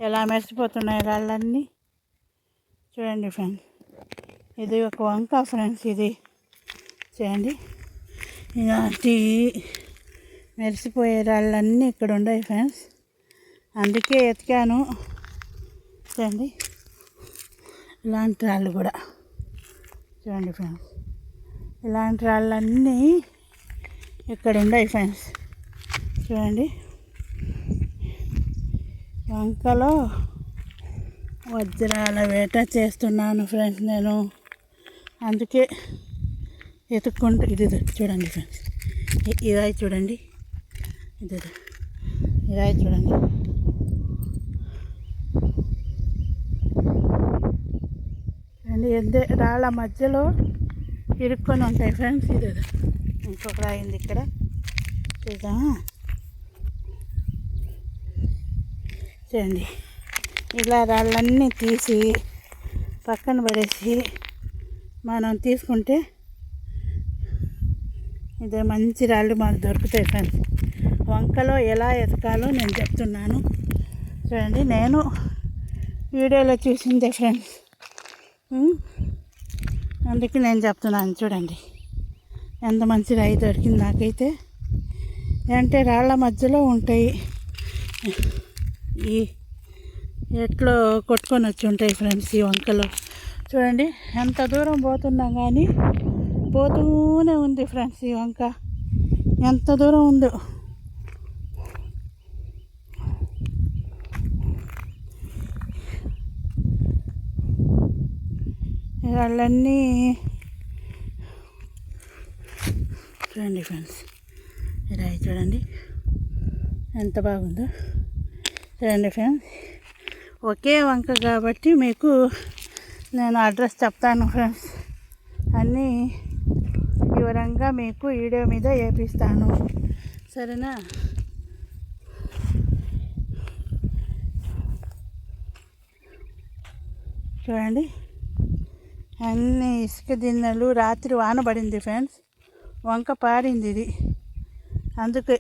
ఎలా మెరిసిపోతున్నాయి రాళ్ళన్నీ చూడండి ఫ్రెండ్స్. ఇది ఒక వంక ఫ్రెండ్స్. ఇది చూడండి, ఇలాంటి మెరిసిపోయే రాళ్ళన్నీ ఇక్కడ ఉన్నాయి ఫ్రెండ్స్. అందుకే ఎతికాను. చూడండి, ఇలాంటి రాళ్ళు కూడా చూడండి ఫ్రెండ్స్. ఇలాంటి రాళ్ళన్నీ ఇక్కడ ఉన్నాయి ఫ్రెండ్స్. చూడండి, వంకలో వజ్రాల వేట చేస్తున్నాను ఫ్రెండ్స్ నేను. అందుకే ఎత్తుక్కుంటూ ఇది చూడండి ఫ్రెండ్స్. ఇరాయి చూడండి, ఇది ఇరాయి చూడండి. అండ్ ఎందే రాళ్ళ మధ్యలో ఇరుక్కొని ఉంటాయి ఫ్రెండ్స్. ఇది ఇంకొక రాయి ఉంది ఇక్కడ చూద్దామా. చూడండి, ఇలా రాళ్ళన్నీ తీసి పక్కన పడేసి మనం తీసుకుంటే ఇదే మంచి రాళ్ళు మనకు దొరుకుతాయి ఫ్రెండ్స్. వంకలో ఎలా ఎతకాలో నేను చెప్తున్నాను చూడండి. నేను వీడియోలో చూసిందే ఫ్రెండ్స్, అందుకే నేను చెప్తున్నాను. చూడండి ఎంత మంచి రాయి దొరికింది నాకైతే. అంటే రాళ్ళ మధ్యలో ఉంటాయి, ఈ ఎట్లో కొట్టుకొని వచ్చి ఉంటాయి ఫ్రెండ్స్ ఈ వంకలో. చూడండి ఎంత దూరం పోతున్నా కానీ పోతూనే ఉంది ఫ్రెండ్స్ ఈ వంక. ఎంత దూరం ఉందో. రాళ్ళన్నీ చూడండి ఫ్రెండ్స్. రాయి చూడండి ఎంత బాగుందో. చూడండి ఫ్రెండ్స్, ఒకే వంక కాబట్టి మీకు నేను అడ్రస్ చెప్తాను ఫ్రెండ్స్. అన్నీ వివరంగా మీకు వీడియో మీద వేపిస్తాను, సరేనా. చూడండి అన్నీ ఇసుక దిన్నెలు. రాత్రి వాన పడింది ఫ్రెండ్స్, వంక పారింది ఇది. అందుకే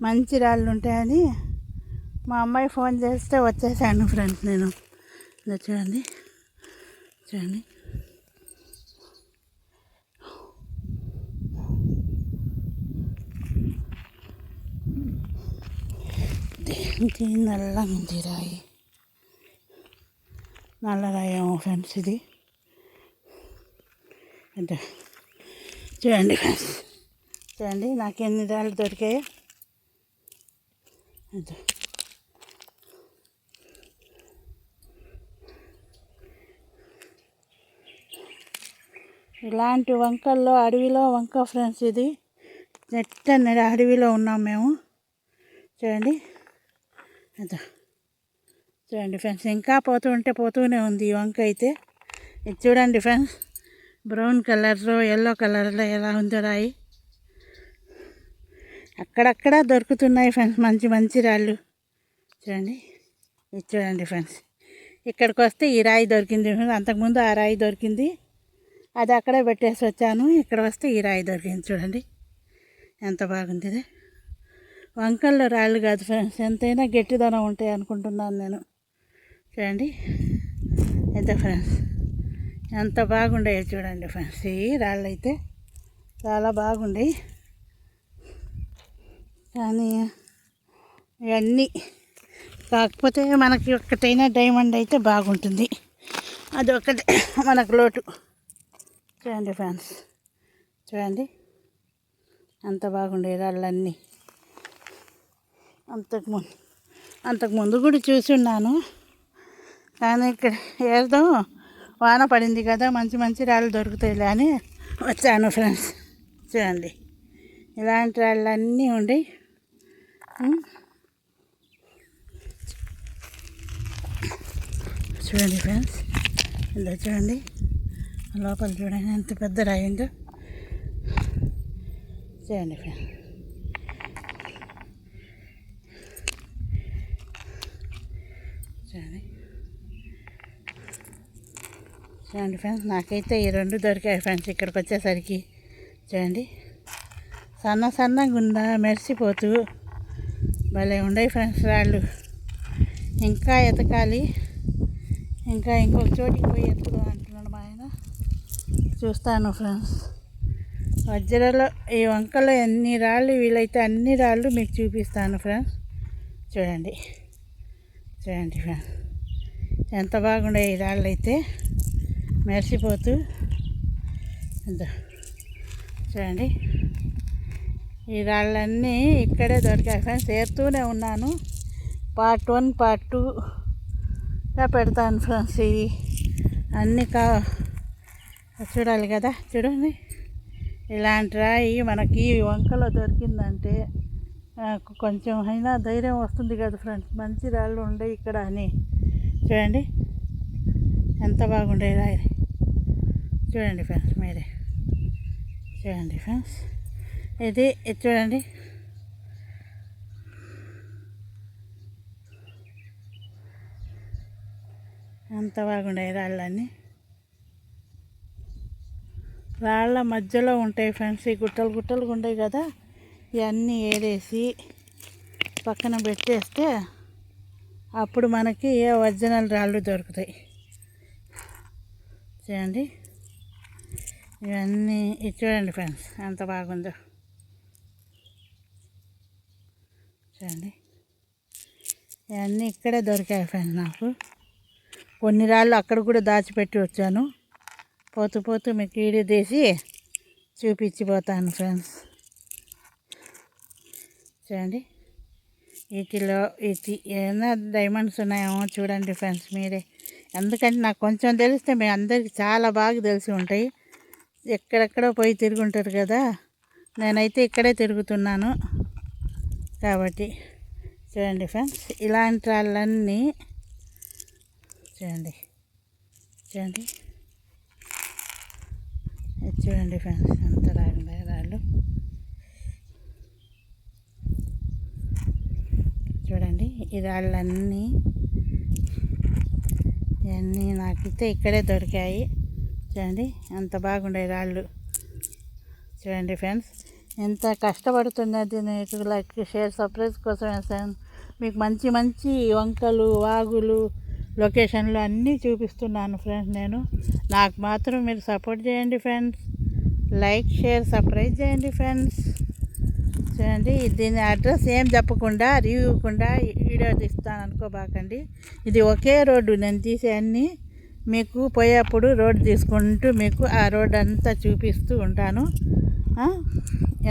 మంచి రాళ్ళు ఉంటాయని మా అమ్మాయి ఫోన్ చేస్తే వచ్చేసాను ఫ్రెండ్స్ నేను. చూడండి చూడండి, దేనికి నల్లగా ఉంది రాయి. నల్ల రాయేమో ఫ్రెండ్స్ ఇది. అంటే చూడండి ఫ్రెండ్స్, చూడండి నాకు ఎన్ని రాళ్ళు దొరికాయో. అదే ఇలాంటి వంకల్లో అడవిలో వంక ఫ్రెండ్స్ ఇది. నెట్టని అడవిలో ఉన్నాం మేము. చూడండి అదే చూడండి ఫ్రెండ్స్, ఇంకా పోతూనే ఉంది ఈ వంక అయితే. ఇది చూడండి ఫ్రెండ్స్, బ్రౌన్ కలర్లో ఎల్లో కలర్లో ఎలా ఉందో రాయి. అక్కడక్కడ దొరుకుతున్నాయి ఫ్రెండ్స్ మంచి మంచి రాళ్ళు. చూడండి ఇది చూడండి ఫ్రెండ్స్, ఇక్కడికి వస్తే ఈ రాయి దొరికింది ఫ్రెండ్స్. అంతకుముందు ఆ రాయి దొరికింది, అది అక్కడే పెట్టేసి వచ్చాను. ఇక్కడ వస్తే ఈ రాయి దొరికింది. చూడండి ఎంత బాగుంది ఇది. వంకల్లో రాళ్ళు కాదు ఫ్రెండ్స్, ఎంతైనా గట్టిదనం ఉంటాయి అనుకుంటున్నాను నేను. చూడండి ఎంత ఫ్రెండ్స్, ఎంత బాగుండేవి చూడండి ఫ్రెండ్స్. ఈ రాళ్ళు అయితే చాలా బాగుండేవి. కానీ ఇవన్నీ కాకపోతే మనకి ఒక్కటైనా డైమండ్ అయితే బాగుంటుంది, అది ఒకటి మనకు లోటు. చూడండి ఫ్రెండ్స్, చూడండి అంత బాగుండే రాళ్ళన్నీ. అంతకుముందు కూడా చూసి ఉన్నాను, కానీ ఇక్కడ ఏదో వాన పడింది కదా, మంచి మంచి రాళ్ళు దొరుకుతాయిలే అని వచ్చాను ఫ్రెండ్స్. చూడండి ఇలాంటి రాళ్ళన్నీ ఉండి. చూడండి ఫ్రెండ్స్, ఇలా చూడండి లోపల చూడండి ఎంత పెద్ద రాయి ఉందో. చూడండి ఫ్రెండ్స్, చూడండి చూడండి ఫ్రెండ్స్, నాకైతే ఈ రెండు దొరికాయి ఫ్రెండ్స్ ఇక్కడికి వచ్చేసరికి. చూడండి సన్నగా ఉందా మెరిసిపోతూ. భలే ఉండే ఫ్రెండ్స్ రాళ్ళు. ఇంకా ఎతకాలి, ఇంకా ఇంకొక చోటికి పోయి ఎత్తుదాం అంటున్నాడు మా ఆయన. చూస్తాను ఫ్రెండ్స్. వజ్రలో ఈ వంకలో ఎన్ని రాళ్ళు వీలైతే అన్ని రాళ్ళు మీకు చూపిస్తాను ఫ్రెండ్స్. చూడండి చూడండి ఫ్రెండ్స్, ఎంత బాగుండే ఈ రాళ్ళు అయితే మెరిసిపోతూ. చూడండి, ఈ రాళ్ళన్నీ ఇక్కడే దొరికాయి ఫ్రెండ్స్. ఏరుతూనే ఉన్నాను. పార్ట్ 1 పార్ట్ 2గా పెడతాను ఫ్రెండ్స్. ఇవి అన్నీ చూడాలి కదా. చూడండి, ఇలాంటి రాయి మనకి వంకలో దొరికిందంటే కొంచెం అయినా ధైర్యం వస్తుంది కదా ఫ్రెండ్స్. మంచి రాళ్ళు ఉండే ఇక్కడ అని. చూడండి ఎంత బాగుండే రాయి. చూడండి ఫ్రెండ్స్, మీరే చూడండి ఫ్రెండ్స్. ఇది చూడండి, ఎంత బాగుండే రాళ్ళన్నీ. రాళ్ళ మధ్యలో ఉంటాయి ఫ్రెండ్స్. ఈ గుట్టలు గుట్టలుగా ఉంటాయి కదా, ఇవన్నీ ఏరేసి పక్కన పెట్టేస్తే అప్పుడు మనకి ఒరిజినల్ రాళ్ళు దొరుకుతాయి. చూడండి, ఇవన్నీ చూడండి ఫ్రెండ్స్ ఎంత బాగుందో. చూడండి, ఇవన్నీ ఇక్కడే దొరికాయి ఫ్రెండ్స్ నాకు. కొన్ని రాళ్ళు అక్కడ కూడా దాచిపెట్టి వచ్చాను. పోతూ పోతూ మీకు వీడియో తీసి చూపించిపోతాను ఫ్రెండ్స్. చూడండి, వీటిలో ఏమైనా డైమండ్స్ ఉన్నాయేమో చూడండి ఫ్రెండ్స్ మీరే. ఎందుకంటే నాకు కొంచెం తెలిస్తే మీ అందరికీ చాలా బాగా తెలిసి ఉంటాయి. ఎక్కడెక్కడో పోయి తిరుగుంటారు కదా, నేనైతే ఇక్కడే తిరుగుతున్నాను కాబట్టి. చూడండి ఫ్రెండ్స్, ఇలాంటి రాళ్ళన్నీ చూడండి చూడండి చూడండి ఫ్రెండ్స్ ఎంత బాగున్నాయి రాళ్ళు. చూడండి, ఈ రాళ్ళన్నీ ఇవన్నీ నాకైతే ఇక్కడే దొరికాయి. చూడండి ఎంత బాగుండే రాళ్ళు. చూడండి ఫ్రెండ్స్, ఎంత కష్టపడుతున్నది. నేను లైక్ షేర్ సర్ప్రైజ్ కోసం వేసాను మీకు. మంచి మంచి వంకలు, వాగులు, లొకేషన్లు అన్నీ చూపిస్తున్నాను ఫ్రెండ్స్ నేను. నాకు మాత్రం మీరు సపోర్ట్ చేయండి ఫ్రెండ్స్. లైక్ షేర్ సబ్స్క్రైబ్ చేయండి ఫ్రెండ్స్. చూడండి, దీని అడ్రస్ ఏం చెప్పకుండా రివ్యూ ఇవ్వకుండా వీడియో తీస్తాను అనుకోబాకండి. ఇది ఒకే రోడ్డు, నేను తీసే అన్నీ మీకు పోయేప్పుడు రోడ్డు తీసుకుంటూ మీకు ఆ రోడ్ అంతా చూపిస్తూ ఉంటాను.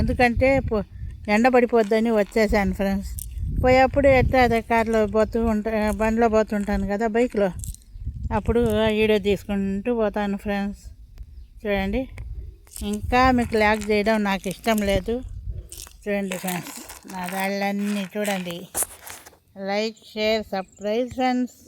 ఎందుకంటే ఎండబడిపోద్దని వచ్చేసాను ఫ్రెండ్స్. పోయేప్పుడు ఎట్లా అదే కార్లో బండిలో పోతుంటాను కదా, బైక్లో, అప్పుడు వీడియో తీసుకుంటూ పోతాను ఫ్రెండ్స్. చూడండి, ఇంకా మీకు లాగ్ చేయడం నాకు ఇష్టం లేదు. చూడండి ఫ్రెండ్స్, నా రాళ్ళన్నీ చూడండి. Like share subscribe friends.